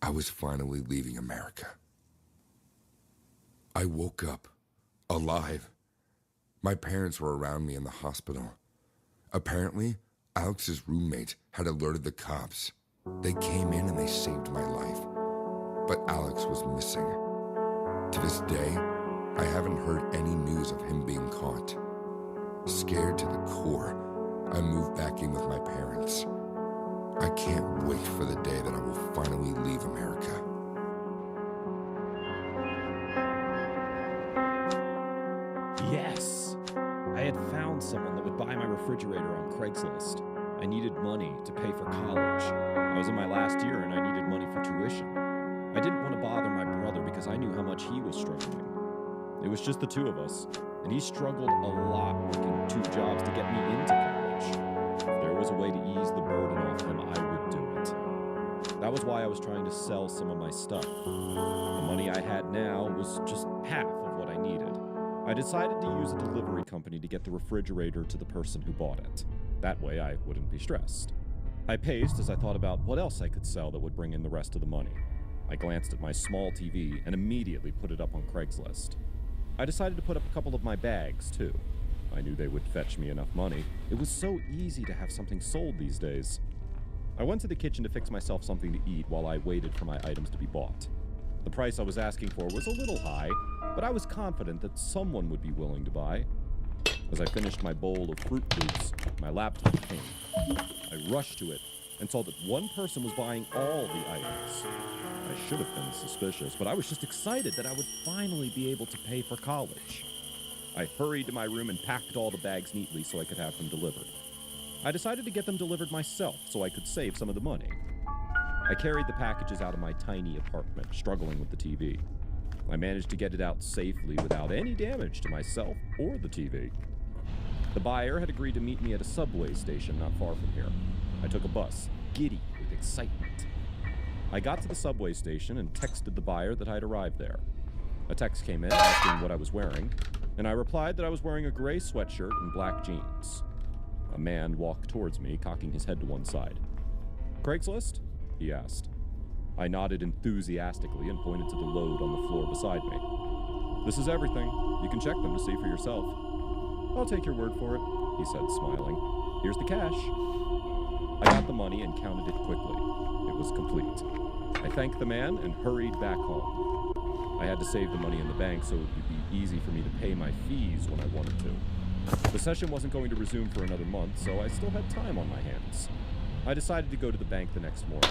I was finally leaving America. I woke up, alive. My parents were around me in the hospital. Apparently, Alex's roommate had alerted the cops. They came in and they saved my life. But Alex was missing. To this day, I haven't heard any news of him being caught. Scared to the core, I moved back in with my parents. I can't wait for the day that I will finally leave America. Yes! I had found someone that would buy my refrigerator on Craigslist. I needed money to pay for college. I was in my last year and I needed money for tuition. I didn't want to bother my brother because I knew how much he was struggling. It was just the two of us, and he struggled a lot working 2 jobs to get me into college. If there was a way to ease the burden off him, I would do it. That was why I was trying to sell some of my stuff. The money I had now was just half of what I needed. I decided to use a delivery company to get the refrigerator to the person who bought it. That way I wouldn't be stressed. I paced as I thought about what else I could sell that would bring in the rest of the money. I glanced at my small TV and immediately put it up on Craigslist. I decided to put up a couple of my bags, too. I knew they would fetch me enough money. It was so easy to have something sold these days. I went to the kitchen to fix myself something to eat while I waited for my items to be bought. The price I was asking for was a little high, but I was confident that someone would be willing to buy. As I finished my bowl of Fruit Loops, my laptop came. I rushed to it and saw that one person was buying all the items. I should have been suspicious, but I was just excited that I would finally be able to pay for college. I hurried to my room and packed all the bags neatly so I could have them delivered. I decided to get them delivered myself so I could save some of the money. I carried the packages out of my tiny apartment, struggling with the TV. I managed to get it out safely without any damage to myself or the TV. The buyer had agreed to meet me at a subway station not far from here. I took a bus, giddy with excitement. I got to the subway station and texted the buyer that I'd arrived there. A text came in asking what I was wearing, and I replied that I was wearing a gray sweatshirt and black jeans. A man walked towards me, cocking his head to one side. "Craigslist?" he asked. I nodded enthusiastically and pointed to the load on the floor beside me. "This is everything. You can check them to see for yourself." "I'll take your word for it," he said, smiling. "Here's the cash." I got the money and counted it quickly. It was complete. I thanked the man and hurried back home. I had to save the money in the bank so it would be easy for me to pay my fees when I wanted to. The session wasn't going to resume for another month, so I still had time on my hands. I decided to go to the bank the next morning.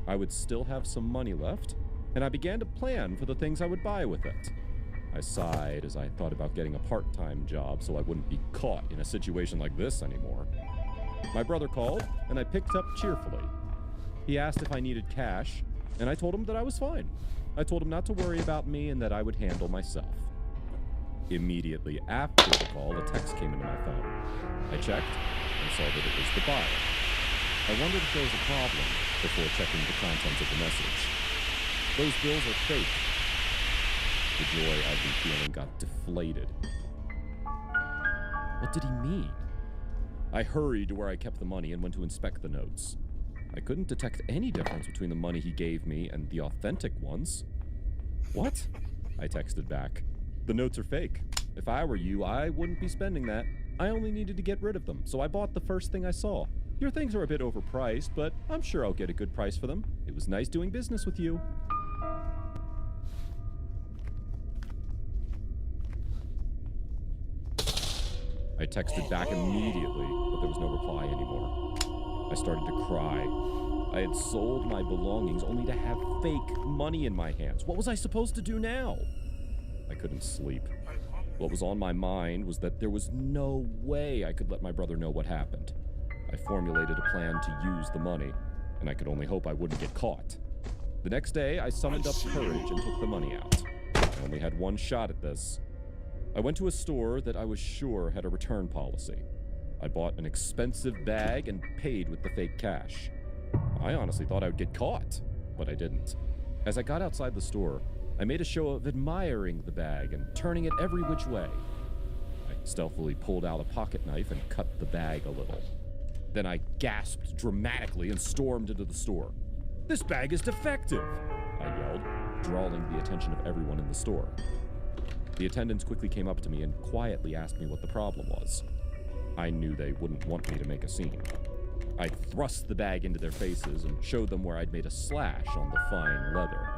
I would still have some money left, and I began to plan for the things I would buy with it. I sighed as I thought about getting a part-time job so I wouldn't be caught in a situation like this anymore. My brother called, and I picked up cheerfully. He asked if I needed cash, and I told him that I was fine. I told him not to worry about me and that I would handle myself. Immediately after the call, a text came into my phone. I checked and saw that it was the buyer. I wondered if there was a problem before checking the contents of the message. "Those bills are fake." The joy I'd been feeling got deflated. What did he mean? I hurried to where I kept the money and went to inspect the notes. I couldn't detect any difference between the money he gave me and the authentic ones. "What?" I texted back. "The notes are fake. If I were you, I wouldn't be spending that. I only needed to get rid of them, so I bought the first thing I saw. Your things are a bit overpriced, but I'm sure I'll get a good price for them. It was nice doing business with you." I texted back immediately, but there was no reply anymore. I started to cry. I had sold my belongings only to have fake money in my hands. What was I supposed to do now? I couldn't sleep. What was on my mind was that there was no way I could let my brother know what happened. I formulated a plan to use the money, and I could only hope I wouldn't get caught. The next day, I summoned up courage and took the money out. I only had one shot at this. I went to a store that I was sure had a return policy. I bought an expensive bag and paid with the fake cash. I honestly thought I would get caught, but I didn't. As I got outside the store, I made a show of admiring the bag and turning it every which way. I stealthily pulled out a pocket knife and cut the bag a little. Then I gasped dramatically and stormed into the store. This bag is defective, I yelled, drawing the attention of everyone in the store. The attendants quickly came up to me and quietly asked me what the problem was. I knew they wouldn't want me to make a scene. I thrust the bag into their faces and showed them where I'd made a slash on the fine leather.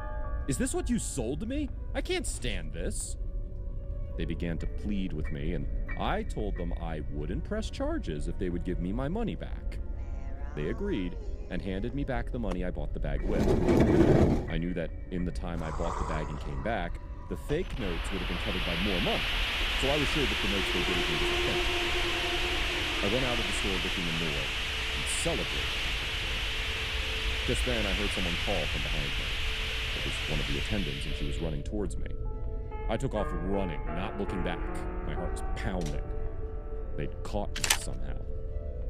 Is this what you sold to me? I can't stand this. They began to plead with me, and I told them I wouldn't press charges if they would give me my money back. They agreed and handed me back the money I bought the bag with. I knew that in the time I bought the bag and came back, the fake notes would have been covered by more money, so I was sure that the notes they gave me was authentic. I went out of the store looking in more and celebrated. Just then, I heard someone call from behind me. It was one of the attendants, and she was running towards me. I took off running, not looking back. My heart was pounding. They'd caught me somehow.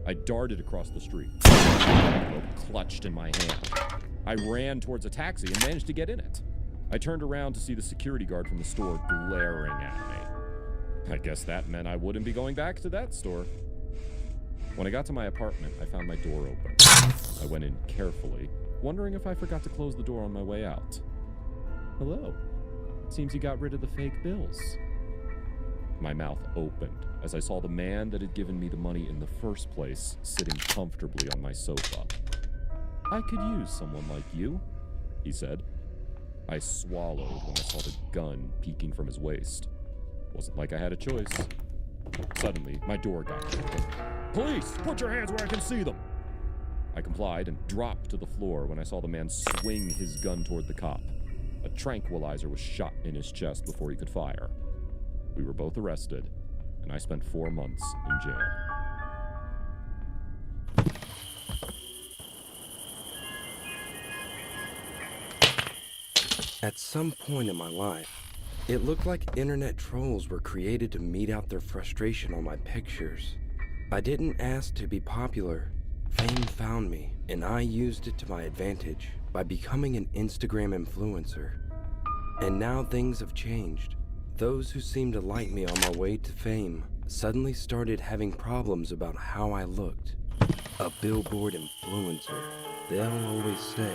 I darted across the street, the envelope clutched in my hand. I ran towards a taxi and managed to get in it. I turned around to see the security guard from the store glaring at me. I guess that meant I wouldn't be going back to that store. When I got to my apartment, I found my door open. I went in carefully, wondering if I forgot to close the door on my way out. Hello. Seems you got rid of the fake bills. My mouth opened as I saw the man that had given me the money in the first place sitting comfortably on my sofa. I could use someone like you, he said. I swallowed when I saw the gun peeking from his waist. Wasn't like I had a choice. Suddenly, my door got open. Police, put your hands where I can see them. I complied and dropped to the floor when I saw the man swing his gun toward the cop. A tranquilizer was shot in his chest before he could fire. We were both arrested, and I spent 4 months in jail. At some point in my life, it looked like internet trolls were created to mete out their frustration on my pictures. I didn't ask to be popular. Fame found me, and I used it to my advantage by becoming an Instagram influencer. And now things have changed. Those who seemed to like me on my way to fame suddenly started having problems about how I looked. A billboard influencer, they'll always say.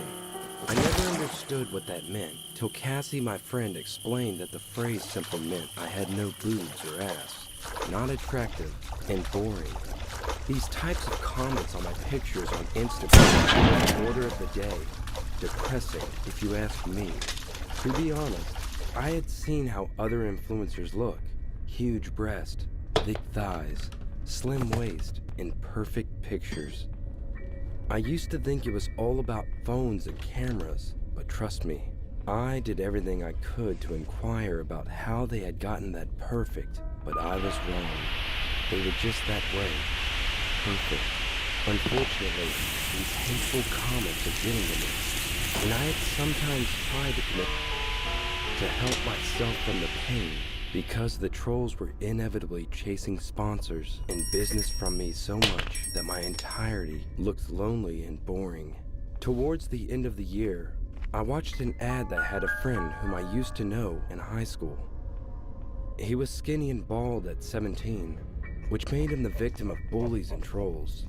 I never understood what that meant till Cassie, my friend, explained that the phrase simply meant I had no boobs or ass, not attractive, and boring. These types of comments on my pictures on Instagram were the order of the day. Depressing, if you ask me. To be honest, I had seen how other influencers look. Huge breast, thick thighs, slim waist, and perfect pictures. I used to think it was all about phones and cameras, but trust me, I did everything I could to inquire about how they had gotten that perfect, but I was wrong. They were just that way. Perfect. Unfortunately, these hateful comments are getting to me, and I had sometimes tried to commit to help myself from the pain, because the trolls were inevitably chasing sponsors and business from me so much that my entirety looked lonely and boring. Towards the end of the year, I watched an ad that had a friend whom I used to know in high school. He was skinny and bald at 17, which made him the victim of bullies and trolls.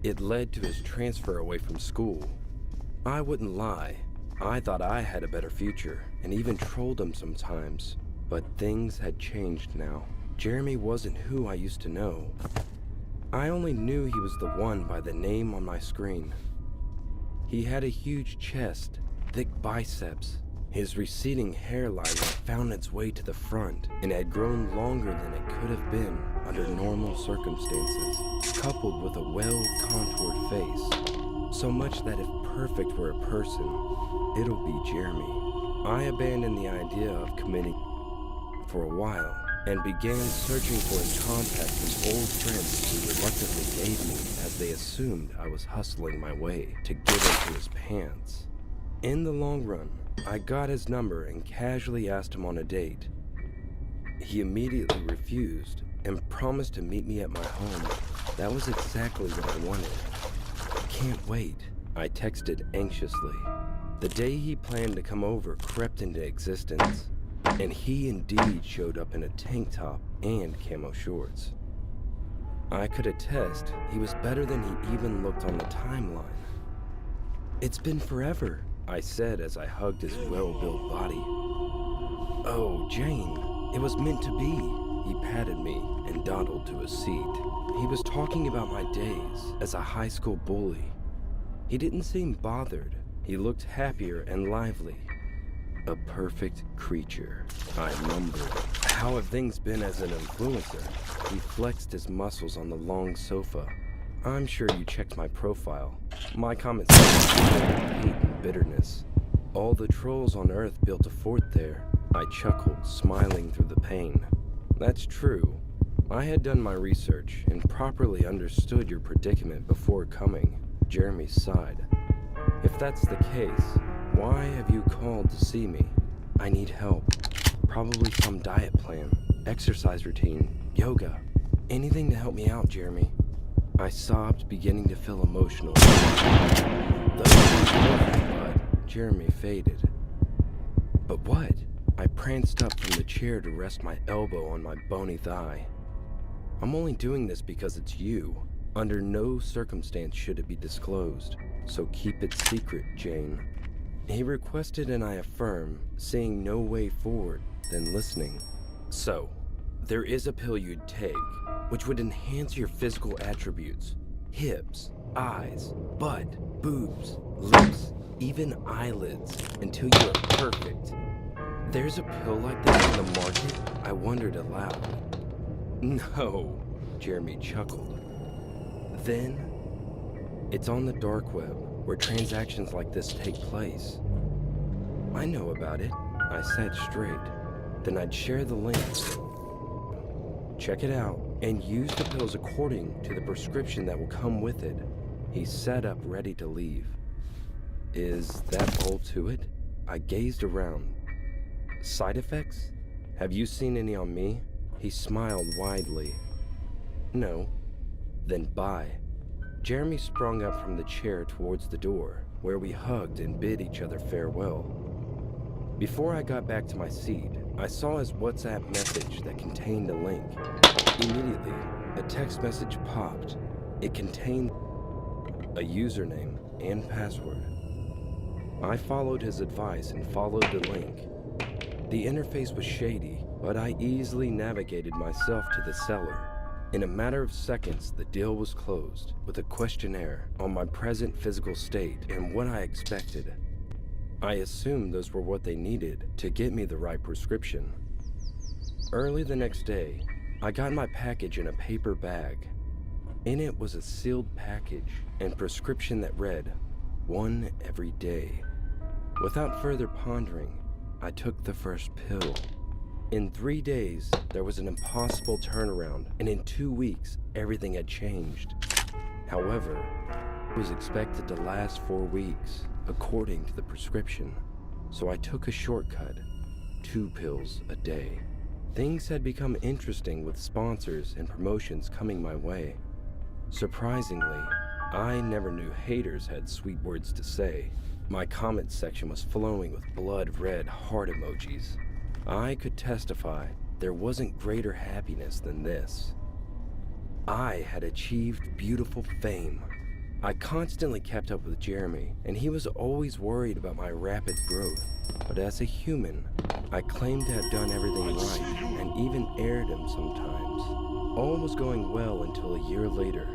It led to his transfer away from school. I wouldn't lie, I thought I had a better future, and even trolled him sometimes. But things had changed now. Jeremy wasn't who I used to know. I only knew he was the one by the name on my screen. He had a huge chest, thick biceps. His receding hairline had found its way to the front and had grown longer than it could have been under normal circumstances, coupled with a well-contoured face. So much that if perfect were a person, it'll be Jeremy. I abandoned the idea of committing for a while and began searching for his contacts with old friends who reluctantly gave me as they assumed I was hustling my way to get into his pants. In the long run, I got his number and casually asked him on a date. He immediately refused and promised to meet me at my home. That was exactly what I wanted. Can't wait, I texted anxiously. The day he planned to come over crept into existence, and he indeed showed up in a tank top and camo shorts. I could attest he was better than he even looked on the timeline. It's been forever, I said as I hugged his well-built body. Oh, Jane, it was meant to be. He patted me and dawdled to a seat. He was talking about my days as a high school bully. He didn't seem bothered. He looked happier and lively. A perfect creature, I mumbled. How have things been as an influencer? He flexed his muscles on the long sofa. I'm sure you checked my profile. My comments said hate and bitterness. All the trolls on Earth built a fort there. I chuckled, smiling through the pain. That's true. I had done my research and properly understood your predicament before coming. Jeremy sighed. If that's the case, why have you called to see me? I need help. Probably some diet plan, exercise routine, yoga. Anything to help me out, Jeremy. I sobbed, beginning to feel emotional. But Jeremy faded. But what? I pranced up from the chair to rest my elbow on my bony thigh. I'm only doing this because it's you. Under no circumstance should it be disclosed, so keep it secret, Jane. He requested and I affirm, seeing no way forward than listening. So, there is a pill you'd take, which would enhance your physical attributes. Hips, eyes, butt, boobs, lips, even eyelids, until you are perfect. There's a pill like this in the market? I wondered aloud. No, Jeremy chuckled. Then, it's on the dark web, where transactions like this take place. I know about it. I sat straight. Then I'd share the link. Check it out, and use the pills according to the prescription that will come with it. He sat up, ready to leave. Is that all to it? I gazed around. Side effects? Have you seen any on me? He smiled widely. No. Then bye. Jeremy sprung up from the chair towards the door, where we hugged and bid each other farewell. Before I got back to my seat, I saw his WhatsApp message that contained a link. Immediately, a text message popped. It contained a username and password. I followed his advice and followed the link. The interface was shady, but I easily navigated myself to the seller. In a matter of seconds, the deal was closed, with a questionnaire on my present physical state and what I expected. I assumed those were what they needed to get me the right prescription. Early the next day, I got my package in a paper bag. In it was a sealed package and prescription that read, 1 every day. Without further pondering, I took the first pill. In 3 days, there was an impossible turnaround, and in 2 weeks, everything had changed. However, it was expected to last 4 weeks, according to the prescription. So I took a shortcut, 2 pills a day. Things had become interesting with sponsors and promotions coming my way. Surprisingly, I never knew haters had sweet words to say. My comment section was flowing with blood-red heart emojis. I could testify there wasn't greater happiness than this. I had achieved beautiful fame. I constantly kept up with Jeremy, and he was always worried about my rapid growth. But as a human, I claimed to have done everything right, and even aired him sometimes. All was going well until a year later.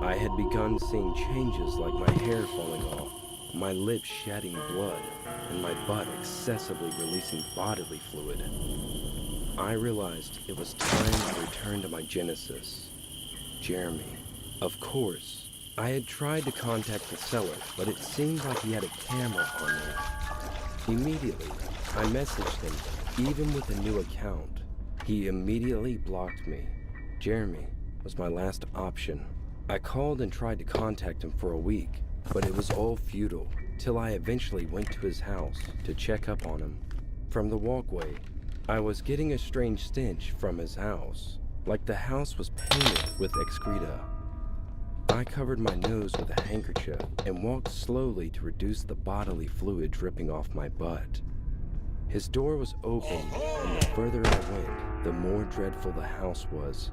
I had begun seeing changes like my hair falling off, my lips shedding blood, and my butt excessively releasing bodily fluid. I realized it was time to return to my genesis, Jeremy. Of course, I had tried to contact the seller, but it seemed like he had a camera on me. Immediately, I messaged him, even with a new account. He immediately blocked me. Jeremy was my last option. I called and tried to contact him for a week, but it was all futile, till I eventually went to his house to check up on him. From the walkway, I was getting a strange stench from his house, like the house was painted with excreta. I covered my nose with a handkerchief and walked slowly to reduce the bodily fluid dripping off my butt. His door was open, and the further I went, the more dreadful the house was.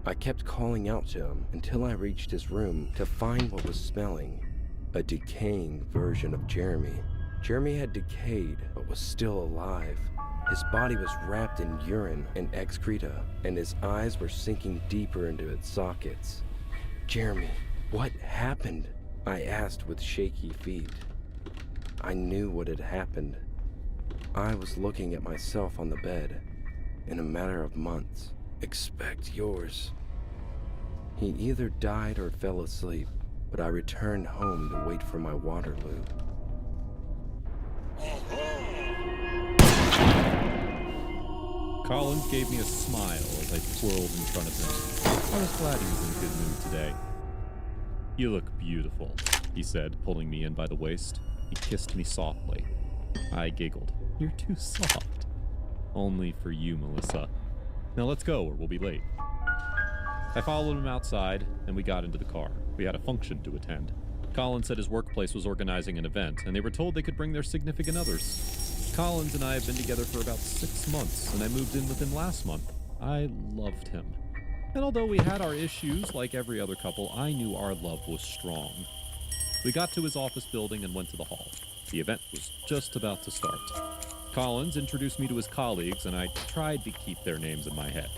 I kept calling out to him until I reached his room to find what was smelling. a decaying version of Jeremy. Jeremy had decayed, but was still alive. His body was wrapped in urine and excreta, and his eyes were sinking deeper into its sockets. Jeremy, what happened? I asked with shaky feet. I knew what had happened. I was looking at myself on the bed. In a matter of months, expect yours. He either died or fell asleep, but I returned home to wait for my Waterloo. Collins gave me a smile as I twirled in front of him. I was glad he was in a good mood today. "You look beautiful," he said, pulling me in by the waist. He kissed me softly. I giggled. "You're too soft." "Only for you, Melissa. Now let's go or we'll be late." I followed him outside, and we got into the car. We had a function to attend. Collins said his workplace was organizing an event, and they were told they could bring their significant others. Collins and I have been together for about 6 months, and I moved in with him last month. I loved him. And although we had our issues like every other couple, I knew our love was strong. We got to his office building and went to the hall. The event was just about to start. Collins introduced me to his colleagues, and I tried to keep their names in my head.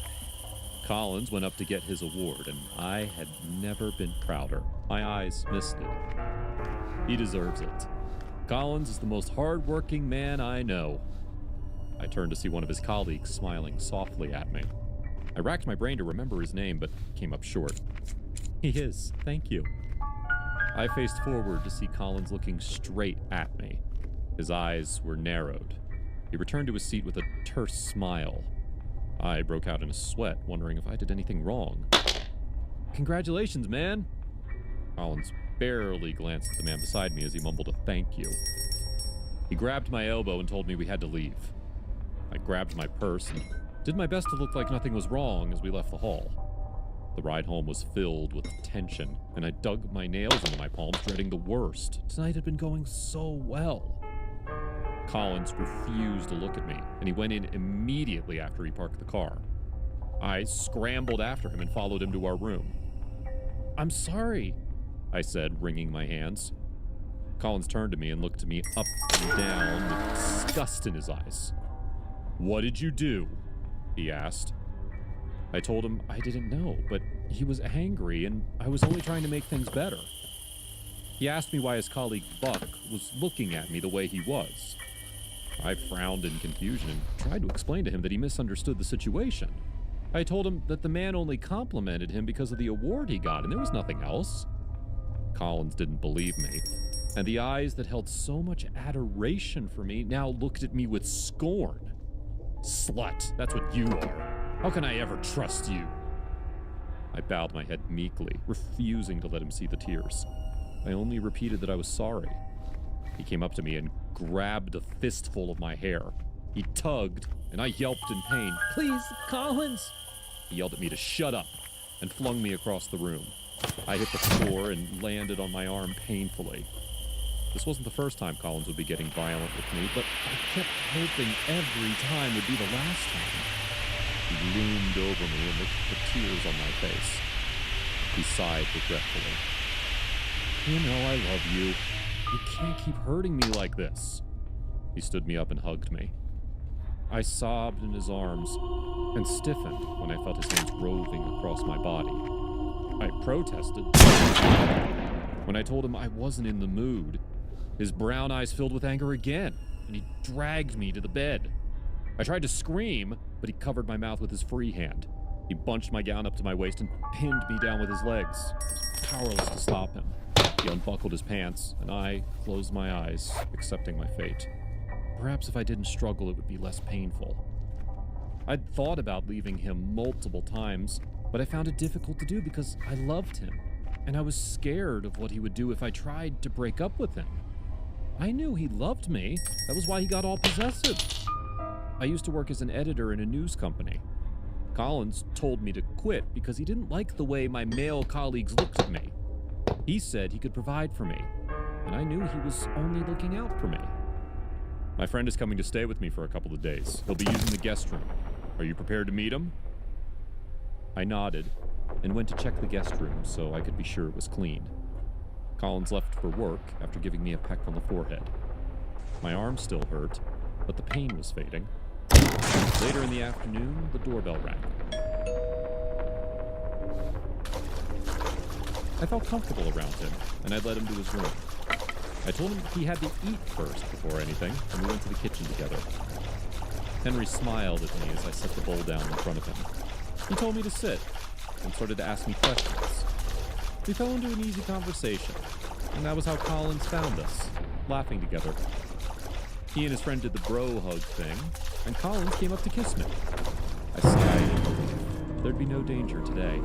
Collins went up to get his award, and I had never been prouder. My eyes misted. He deserves it. Collins is the most hard-working man I know. I turned to see one of his colleagues smiling softly at me. I racked my brain to remember his name, but came up short. "He is, thank you." I faced forward to see Collins looking straight at me. His eyes were narrowed. He returned to his seat with a terse smile. I broke out in a sweat, wondering if I did anything wrong. "Congratulations, man!" Collins barely glanced at the man beside me as he mumbled a thank you. He grabbed my elbow and told me we had to leave. I grabbed my purse and did my best to look like nothing was wrong as we left the hall. The ride home was filled with tension, and I dug my nails into my palms, dreading the worst. Tonight had been going so well. Collins refused to look at me, and he went in immediately after he parked the car. I scrambled after him and followed him to our room. "I'm sorry," I said, wringing my hands. Collins turned to me and looked at me up and down with disgust in his eyes. "What did you do?" he asked. I told him I didn't know, but he was angry and I was only trying to make things better. He asked me why his colleague Buck was looking at me the way he was. I frowned in confusion and tried to explain to him that he misunderstood the situation. I told him that the man only complimented him because of the award he got, and there was nothing else. Collins didn't believe me, and the eyes that held so much adoration for me now looked at me with scorn. "Slut, that's what you are. How can I ever trust you?" I bowed my head meekly, refusing to let him see the tears. I only repeated that I was sorry. He came up to me and grabbed a fistful of my hair. He tugged, and I yelped in pain. "Please, Collins!" He yelled at me to shut up and flung me across the room. I hit the floor and landed on my arm painfully. This wasn't the first time Collins would be getting violent with me, but I kept hoping every time would be the last time. He loomed over me and looked at the tears on my face. He sighed regretfully. "You know I love you. You can't keep hurting me like this." He stood me up and hugged me. I sobbed in his arms and stiffened when I felt his hands roving across my body. I protested. When I told him I wasn't in the mood, his brown eyes filled with anger again, and he dragged me to the bed. I tried to scream, but he covered my mouth with his free hand. He bunched my gown up to my waist and pinned me down with his legs. I was powerless to stop him. He unbuckled his pants, and I closed my eyes, accepting my fate. Perhaps if I didn't struggle, it would be less painful. I'd thought about leaving him multiple times, but I found it difficult to do because I loved him, and I was scared of what he would do if I tried to break up with him. I knew he loved me. That was why he got all possessive. I used to work as an editor in a news company. Collins told me to quit because he didn't like the way my male colleagues looked at me. He said he could provide for me, and I knew he was only looking out for me. My friend is coming to stay with me for a couple of days. He'll be using the guest room. Are you prepared to meet him? I nodded and went to check the guest room so I could be sure it was clean. Collins left for work after giving me a peck on the forehead. My arm still hurt, but the pain was fading. Later in the afternoon, the doorbell rang. I felt comfortable around him, and I led him to his room. I told him he had to eat first before anything, and we went to the kitchen together. Henry smiled at me as I set the bowl down in front of him. He told me to sit, and started to ask me questions. We fell into an easy conversation, and that was how Collins found us, laughing together. He and his friend did the bro hug thing, and Collins came up to kiss me. I sighed in relief. There'd be no danger today.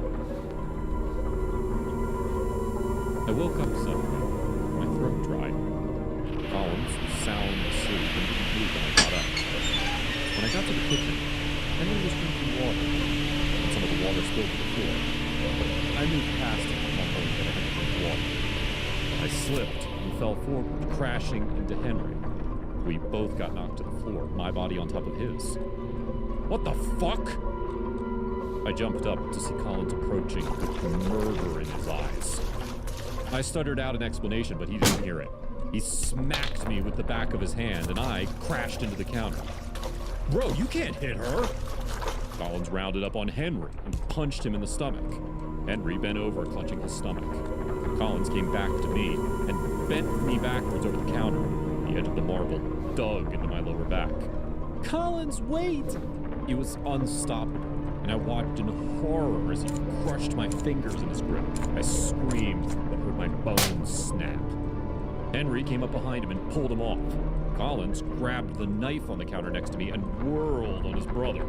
I woke up suddenly, my throat dry. Collins was sound asleep and didn't move when I got up. When I got to the kitchen, Henry was drinking water, and some of the water spilled to the floor. I moved past him, mumbling that I had to drink water. I slipped and fell forward, crashing into Henry. We both got knocked to the floor, my body on top of his. What the fuck? I jumped up to see Collins approaching with murder in his eyes. I stuttered out an explanation, but he didn't hear it. He smacked me with the back of his hand, and I crashed into the counter. Bro, you can't hit her! Collins rounded up on Henry and punched him in the stomach. Henry bent over, clutching his stomach. Collins came back to me and bent me backwards over the counter. The edge of the marble dug into my lower back. Collins, wait! He was unstoppable, and I watched in horror as he crushed my fingers in his grip. I screamed, but heard my bones snap. Henry came up behind him and pulled him off. Collins grabbed the knife on the counter next to me and whirled on his brother.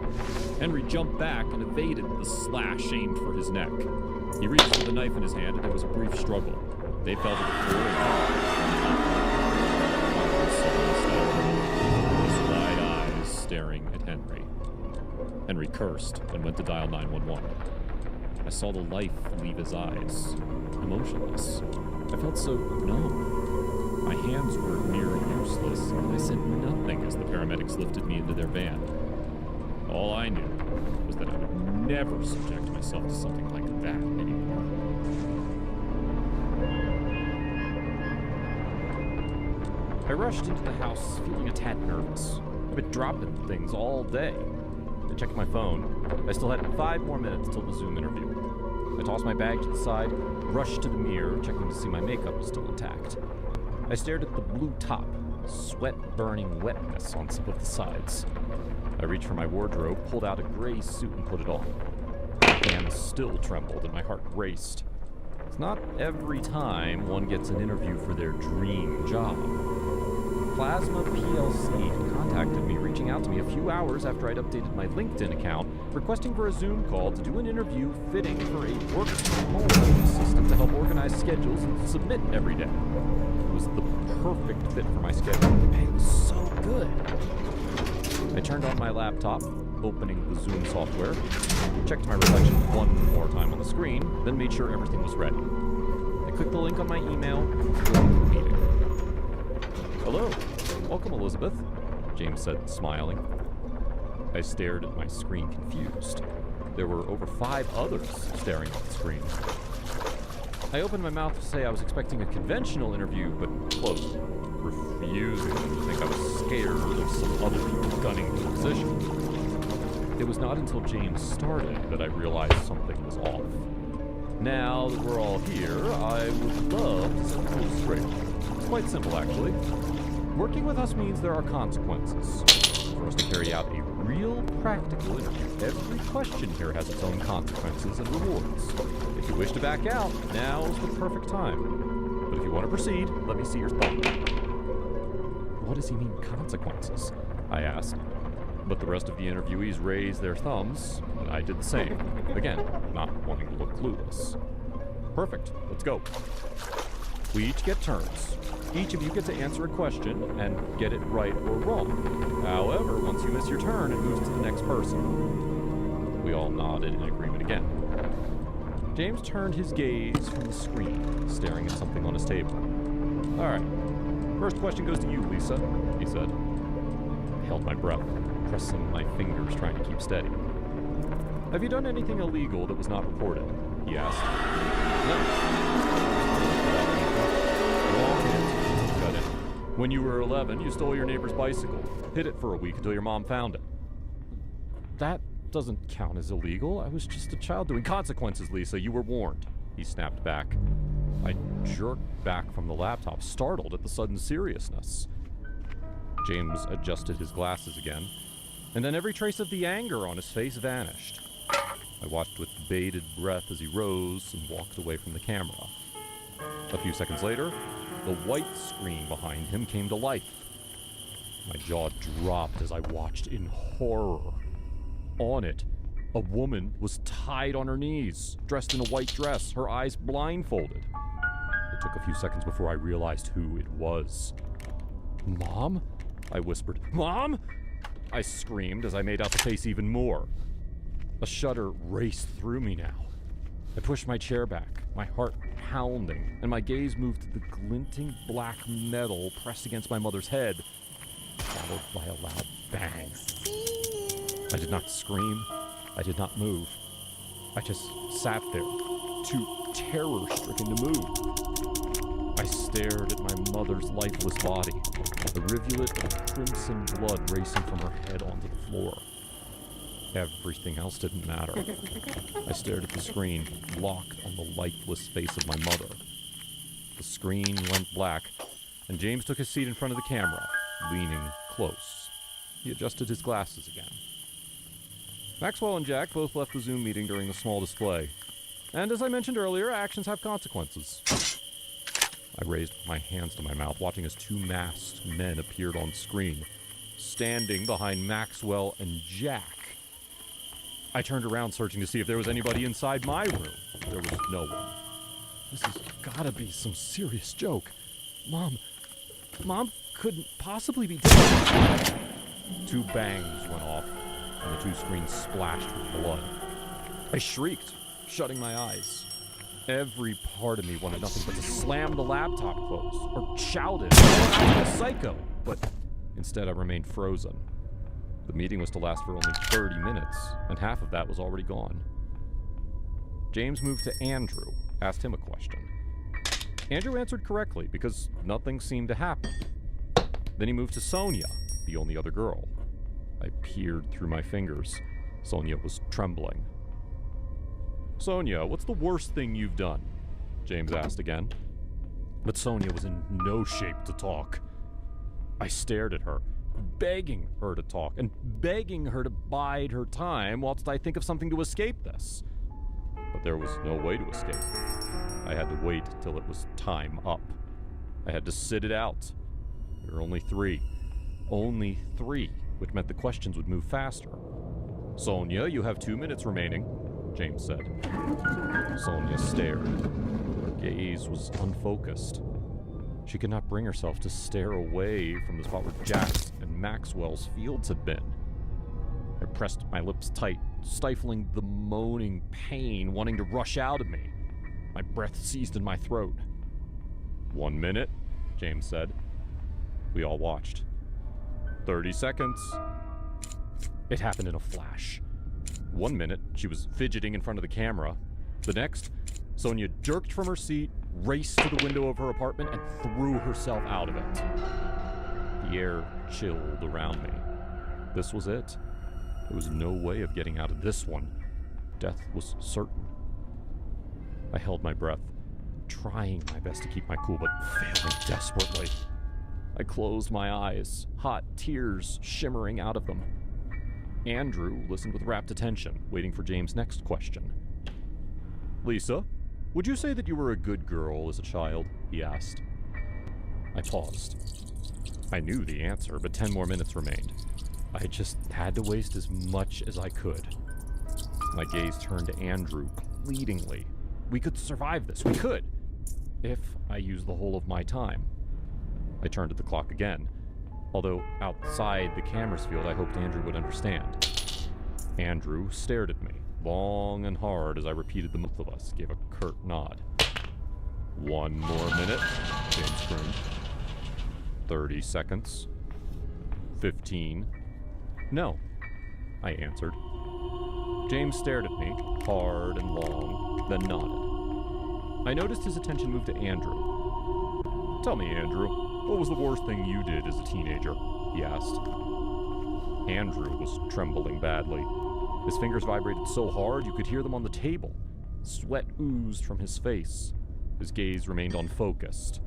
Henry jumped back and evaded the slash aimed for his neck. He reached for the knife in his hand, and there was a brief struggle. They fell to the floor and his wide eyes staring at Henry. Henry cursed and went to dial 911. I saw the life leave his eyes, emotionless. I felt so numb. My hands were nearly useless, and I said nothing as the paramedics lifted me into their van. All I knew was that I would never subject myself to something like that anymore. I rushed into the house feeling a tad nervous. I've been dropping things all day. I checked my phone. I still had 5 more minutes till the Zoom interview. I tossed my bag to the side, rushed to the mirror, checking to see my makeup was still intact. I stared at the blue top, sweat-burning wetness on some of the sides. I reached for my wardrobe, pulled out a gray suit, and put it on. My hands still trembled and my heart raced. It's not every time one gets an interview for their dream job. Plasma PLC had contacted me, reaching out to me a few hours after I'd updated my LinkedIn account, requesting for a Zoom call to do an interview fitting for a work-from-home assistant to help organize schedules and submit every day. It was the perfect fit for my schedule. The pay was so good. I turned on my laptop, opening the Zoom software, checked my reflection one more time on the screen, then made sure everything was ready. I clicked the link on my email and joined the meeting. Hello. Welcome, Elizabeth, James said, smiling. I stared at my screen confused. There were over 5 others staring at the screen. I opened my mouth to say I was expecting a conventional interview, but closed, refusing them to think I was scared of some other people gunning for the position. It was not until James started that I realized something was off. Now that we're all here, I would love to set the rules straight. It's quite simple, actually. Working with us means there are consequences. For us to carry out a real practical interview, every question here has its own consequences and rewards. If you wish to back out, now is the perfect time. But if you want to proceed, let me see your thumb. What does he mean, consequences? I asked. But the rest of the interviewees raised their thumbs, and I did the same. Again, not wanting to look clueless. Perfect. Let's go. We each get turns. Each of you get to answer a question and get it right or wrong. However, once you miss your turn, it moves to the next person. We all nodded in agreement again. James turned his gaze from the screen, staring at something on his table. All right. First question goes to you, Lisa, he said. I held my breath, pressing my fingers, trying to keep steady. Have you done anything illegal that was not reported? He asked. No. When you were 11, you stole your neighbor's bicycle, hid it for a week until your mom found it. That doesn't count as illegal. I was just a child doing consequences, Lisa. You were warned. He snapped back. I jerked back from the laptop, startled at the sudden seriousness. James adjusted his glasses again, and then every trace of the anger on his face vanished. I watched with bated breath as he rose and walked away from the camera. A few seconds later, the white screen behind him came to life. My jaw dropped as I watched in horror. On it, a woman was tied on her knees, dressed in a white dress, her eyes blindfolded. It took a few seconds before I realized who it was. "Mom?" I whispered. "Mom?" I screamed as I made out the face even more. A shudder raced through me now. I pushed my chair back, my heart pounding, and my gaze moved to the glinting black metal pressed against my mother's head, followed by a loud bang. I did not scream. I did not move. I just sat there, too terror-stricken to move. I stared at my mother's lifeless body, a rivulet of crimson blood racing from her head onto the floor. Everything else didn't matter. I stared at the screen, locked on the lifeless face of my mother. The screen went black, and James took his seat in front of the camera, leaning close. He adjusted his glasses again. Maxwell and Jack both left the Zoom meeting during the small display. And as I mentioned earlier, actions have consequences. I raised my hands to my mouth, watching as two masked men appeared on screen, standing behind Maxwell and Jack. I turned around, searching to see if there was anybody inside my room. There was no one. This has gotta be some serious joke. Mom couldn't possibly be dead. Two bangs went off, and the two screens splashed with blood. I shrieked, shutting my eyes. Every part of me wanted nothing but to slam the laptop closed, or shouted, "I'm a psycho!" But instead I remained frozen. The meeting was to last for only 30 minutes, and half of that was already gone. James moved to Andrew, asked him a question. Andrew answered correctly, because nothing seemed to happen. Then he moved to Sonia, the only other girl. I peered through my fingers. Sonia was trembling. "Sonia, what's the worst thing you've done?" James asked again. But Sonia was in no shape to talk. I stared at her, begging her to talk, and begging her to bide her time whilst I think of something to escape this. But there was no way to escape. I had to wait till it was time up. I had to sit it out. There were only three, which meant the questions would move faster. "Sonia, you have 2 minutes remaining," James said. Sonia stared. Her gaze was unfocused. She could not bring herself to stare away from the spot where Jack's and Maxwell's fields had been. I pressed my lips tight, stifling the moaning pain wanting to rush out of me. My breath seized in my throat. 1 minute, James said. We all watched. 30 seconds. It happened in a flash. 1 minute, she was fidgeting in front of the camera. The next, Sonia jerked from her seat, raced to the window of her apartment, and threw herself out of it. The air chilled around me. This was it. There was no way of getting out of this one. Death was certain. I held my breath, trying my best to keep my cool, but failing desperately. I closed my eyes, hot tears shimmering out of them. Andrew listened with rapt attention, waiting for James' next question. "Lisa, would you say that you were a good girl as a child?" he asked. I paused. I knew the answer, but 10 more minutes remained. I just had to waste as much as I could. My gaze turned to Andrew pleadingly. We could survive this. We could. If I used the whole of my time. I turned to the clock again. Although outside the camera's field, I hoped Andrew would understand. Andrew stared at me, long and hard, as I repeated the both of us, gave a curt nod. 1 more minute, James screamed. 30 seconds. 15. No, I answered. James stared at me, hard and long, then nodded. I noticed his attention move to Andrew. "Tell me, Andrew, What was the worst thing you did as a teenager? He asked. Andrew was trembling badly. His fingers vibrated so hard you could hear them on the table. Sweat oozed from his face. His gaze remained unfocused.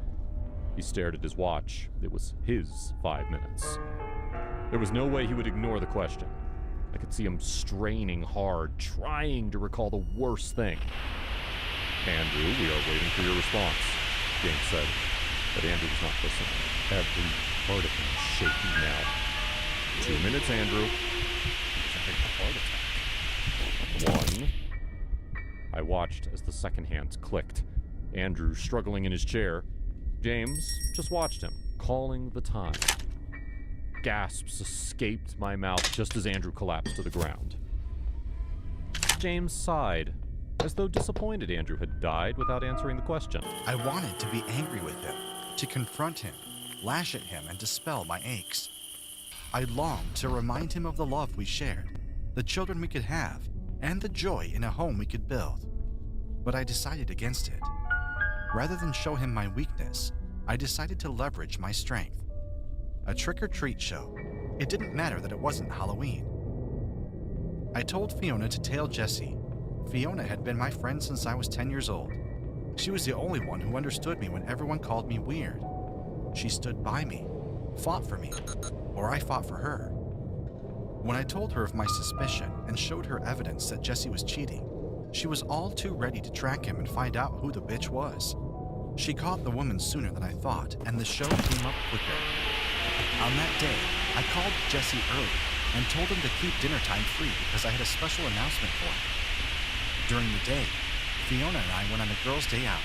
He stared at his watch. It was his 5 minutes. There was no way he would ignore the question. I could see him straining hard, trying to recall the worst thing. Andrew, we are waiting for your response, James said. But Andrew was not listening. Every part of him was shaking now. 2 minutes, Andrew. He was having a heart attack. 1. I watched as the second hands clicked. Andrew struggling in his chair. James just watched him, calling the time. Gasps escaped my mouth just as Andrew collapsed to the ground. James sighed, as though disappointed Andrew had died without answering the question. I wanted to be angry with him, to confront him, lash at him, and dispel my aches. I longed to remind him of the love we shared, the children we could have, and the joy in a home we could build. But I decided against it. Rather than show him my weakness, I decided to leverage my strength. A trick-or-treat show. It didn't matter that it wasn't Halloween. I told Fiona to tail Jesse. Fiona had been my friend since I was 10 years old. She was the only one who understood me when everyone called me weird. She stood by me, fought for me, or I fought for her. When I told her of my suspicion and showed her evidence that Jesse was cheating, she was all too ready to track him and find out who the bitch was. She caught the woman sooner than I thought, and the show came up quicker. On that day, I called Jesse early and told him to keep dinner time free because I had a special announcement for him. During the day, Fiona and I went on a girls' day out.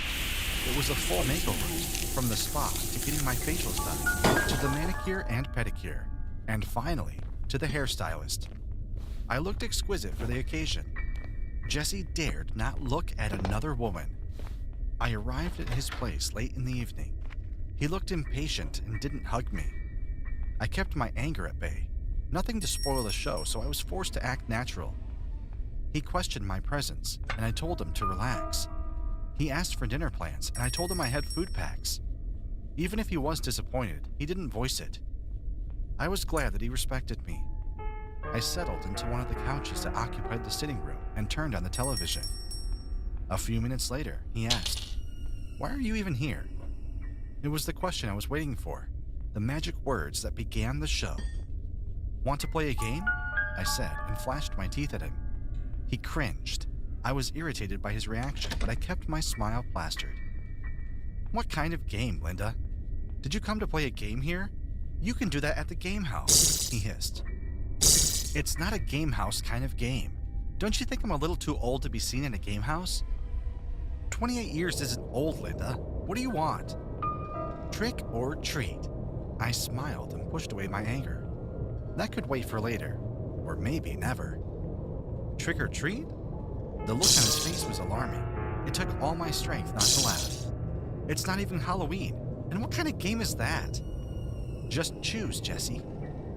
It was a full makeover, from the spa to getting my facials done, to the manicure and pedicure, and finally, to the hairstylist. I looked exquisite for the occasion. Jesse dared not look at another woman. I arrived at his place late in the evening. He looked impatient and didn't hug me. I kept my anger at bay. Nothing to spoil the show, so I was forced to act natural. He questioned my presence, and I told him to relax. He asked for dinner plans, and I told him I had food packs. Even if he was disappointed, he didn't voice it. I was glad that he respected me. I settled into one of the couches that occupied the sitting room and turned on the television. A few minutes later, he asked, "Why are you even here?" It was the question I was waiting for, the magic words that began the show. "Want to play a game?" I said and flashed my teeth at him. He cringed. I was irritated by his reaction, but I kept my smile plastered. "What kind of game, Linda? Did you come to play a game here? You can do that at the game house," he hissed. "It's not a game house kind of game. Don't you think I'm a little too old to be seen in a game house?" 28 years isn't old, Linda. What do you want? Trick or treat? I smiled and pushed away my anger. That could wait for later, or maybe never. Trick or treat? The look on his face was alarming. It took all my strength not to laugh. It's not even Halloween, and what kind of game is that? Just choose, Jesse.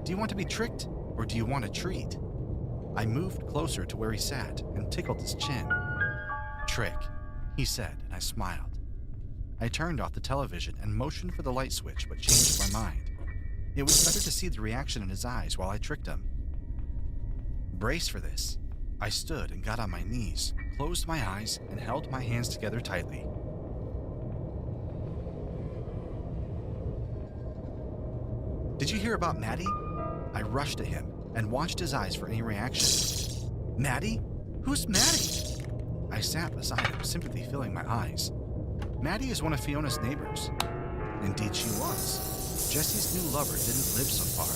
Do you want to be tricked, or do you want a treat? I moved closer to where he sat and tickled his chin. "Trick," he said, and I smiled. I turned off the television and motioned for the light switch, but changed my mind. It was better to see the reaction in his eyes while I tricked him. Brace for this. I stood and got on my knees, closed my eyes, and held my hands together tightly. "Did you hear about Maddie?" I rushed at him and watched his eyes for any reaction. "Maddie? Who's Maddie?" I sat beside him, sympathy filling my eyes. Maddie is one of Fiona's neighbors. Indeed she was. Jesse's new lover didn't live so far.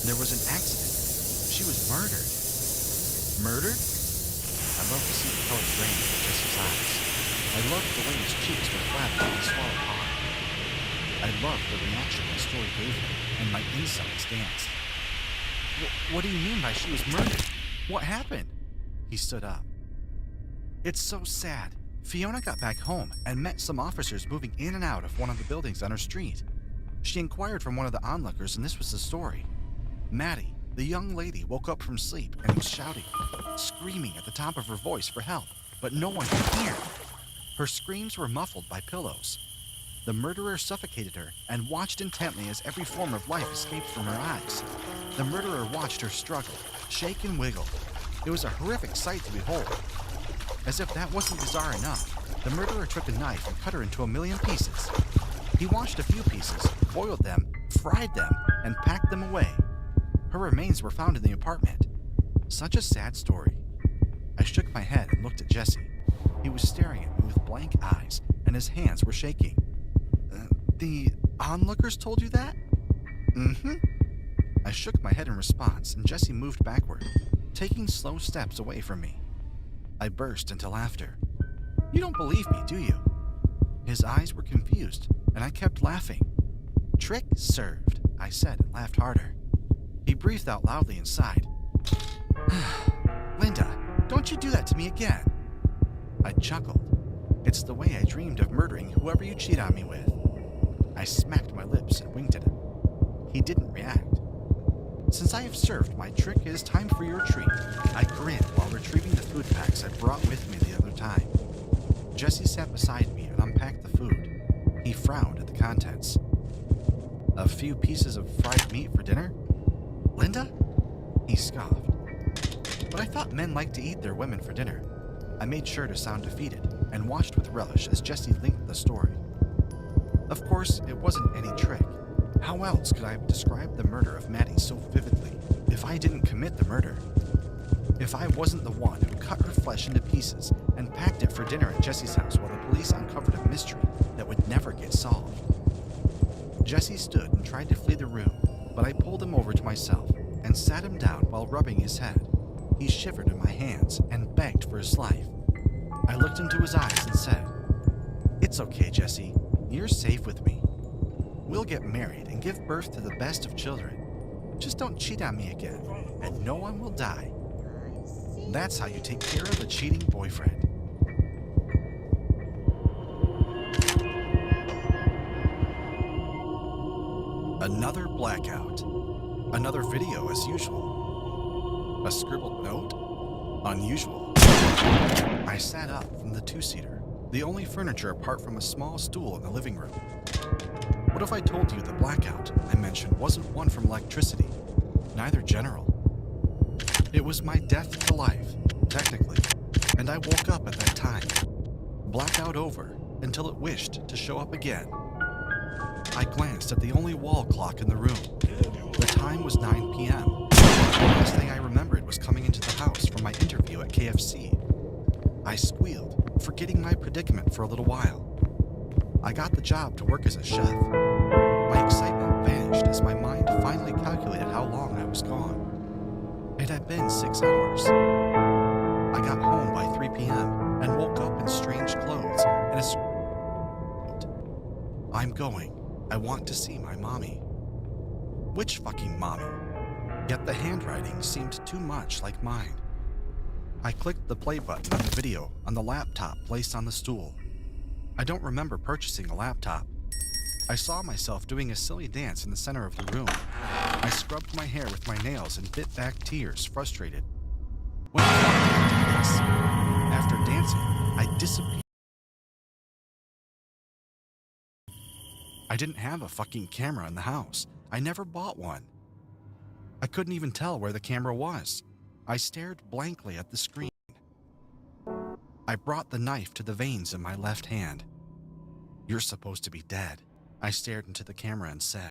There was an accident. She was murdered. Murdered? I loved to see the color drain from Jesse's eyes. I loved the way his cheeks were flat when he swallowed hard. I loved the reaction my story gave him, and my insides danced. What do you mean by she was murdered? What happened?" He stood up. "It's so sad. Fiona got back home and met some officers moving in and out of one of the buildings on her street. She inquired from one of the onlookers, and this was the story. Maddie, the young lady, woke up from sleep and was shouting, screaming at the top of her voice for help, but no one could hear. Her screams were muffled by pillows. The murderer suffocated her and watched intently as every form of life escaped from her eyes. The murderer watched her struggle, shake and wiggle. It was a horrific sight to behold. As if that wasn't bizarre enough, the murderer took a knife and cut her into a million pieces. He washed a few pieces, boiled them, fried them, and packed them away. Her remains were found in the apartment. Such a sad story. I shook my head and looked at Jesse. He was staring at me with blank eyes, and his hands were shaking. The onlookers told you that? Mm-hmm. I shook my head in response, and Jesse moved backward, taking slow steps away from me. I burst into laughter. You don't believe me, do you? His eyes were confused, and I kept laughing. Trick served, I said and laughed harder. He breathed out loudly and sighed. Linda, don't you do that to me again. I chuckled. It's the way I dreamed of murdering whoever you cheat on me with. I smacked my lips and winked at him. He didn't react. Since I have served my trick, it is time for your treat. I grinned while retrieving the food packs I brought with me the other time. Jesse sat beside me and unpacked the food. He frowned at the contents. A few pieces of fried meat for dinner? Linda? He scoffed. But I thought men liked to eat their women for dinner. I made sure to sound defeated and watched with relish as Jesse linked the story. Of course, it wasn't any trick. How else could I have described the murder of Maddie so vividly if I didn't commit the murder? If I wasn't the one who cut her flesh into pieces and packed it for dinner at Jesse's house while the police uncovered a mystery that would never get solved. Jesse stood and tried to flee the room, but I pulled him over to myself and sat him down while rubbing his head. He shivered in my hands and begged for his life. I looked into his eyes and said, "It's okay, Jesse. You're safe with me. We'll get married and give birth to the best of children. Just don't cheat on me again, and no one will die. That's how you take care of a cheating boyfriend." Another blackout. Another video as usual. A scribbled note? Unusual. I sat up from the two-seater, the only furniture apart from a small stool in the living room. What if I told you the blackout I mentioned wasn't one from electricity, neither general? It was my death to life, technically, and I woke up at that time. Blackout over until it wished to show up again. I glanced at the only wall clock in the room. The time was 9 p.m. The last thing I remembered was coming into the house from my interview at KFC. I squealed, forgetting my predicament for a little while. I got the job to work as a chef. My excitement vanished as my mind finally calculated how long I was gone. It had been 6 hours. I got home by 3 p.m. and woke up in strange clothes and I'm going. I want to see my mommy. Which fucking mommy? Yet the handwriting seemed too much like mine. I clicked the play button on the video on the laptop placed on the stool. I don't remember purchasing a laptop. I saw myself doing a silly dance in the center of the room. I scrubbed my hair with my nails and bit back tears, frustrated. What the fuck did I do this? After dancing, I disappeared. I didn't have a fucking camera in the house. I never bought one. I couldn't even tell where the camera was. I stared blankly at the screen. I brought the knife to the veins in my left hand. "You're supposed to be dead," I stared into the camera and said.